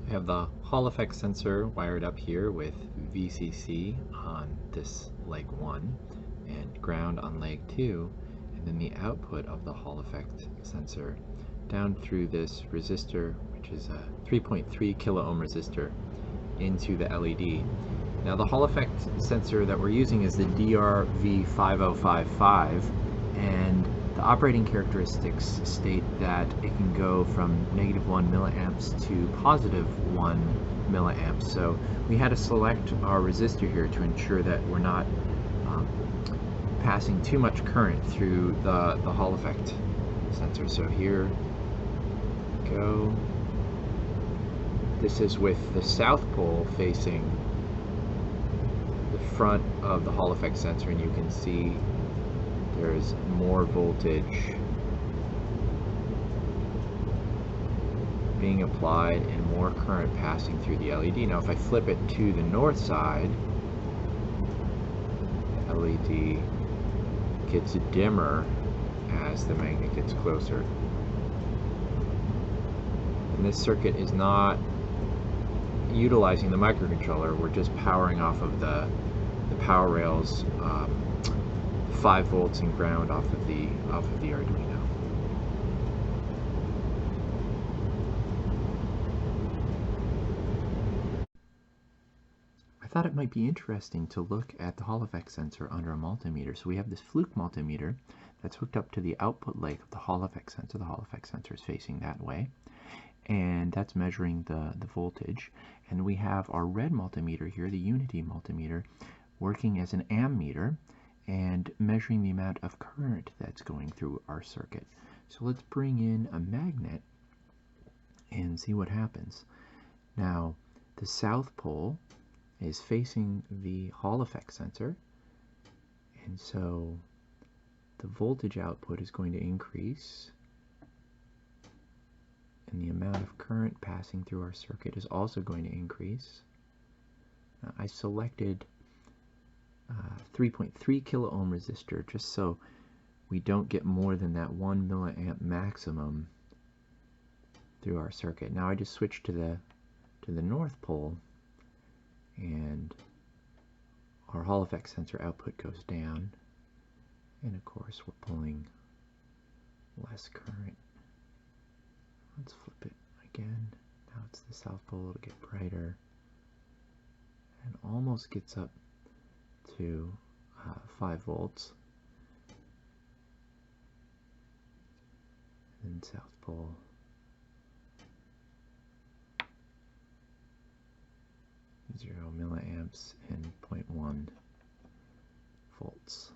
I have the Hall effect sensor wired up here with VCC on this leg 1 and ground on leg 2, and then the output of the Hall effect sensor down through this resistor, which is a 3.3 kilo ohm resistor, into the LED. Now the Hall effect sensor that we're using is the DRV5055, and the operating characteristics state that it can go from -1 milliamps to +1 milliamps. So we had to select our resistor here to ensure that we're not passing too much current through the Hall effect sensor. So here we go. This is with the south pole facing the front of the Hall effect sensor, and you can see there's more voltage being applied and more current passing through the LED. Now if I flip it to the north side, the LED gets dimmer as the magnet gets closer. And this circuit is not utilizing the microcontroller. We're just powering off of the power rails, 5 volts and ground off of the Arduino. I thought it might be interesting to look at the Hall effect sensor under a multimeter. So we have this fluke multimeter that's hooked up to the output leg of the Hall effect sensor. The Hall effect sensor is facing that way, and that's measuring the voltage. And we have our red multimeter here, the unity multimeter, working as an ammeter and measuring the amount of current that's going through our circuit. So let's bring in a magnet and see what happens. Now the south pole is facing the Hall effect sensor, and so the voltage output is going to increase, and the amount of current passing through our circuit is also going to increase. I selected 3.3 kilo ohm resistor just so we don't get more than that 1 milliamp maximum through our circuit. Now I just switched to the north pole, and our Hall effect sensor output goes down, and of course we're pulling less current. Let's flip it again. Now it's the south pole, it'll get brighter, and almost gets up to 5 volts. And south pole, 0 milliamps and 0.1 volts.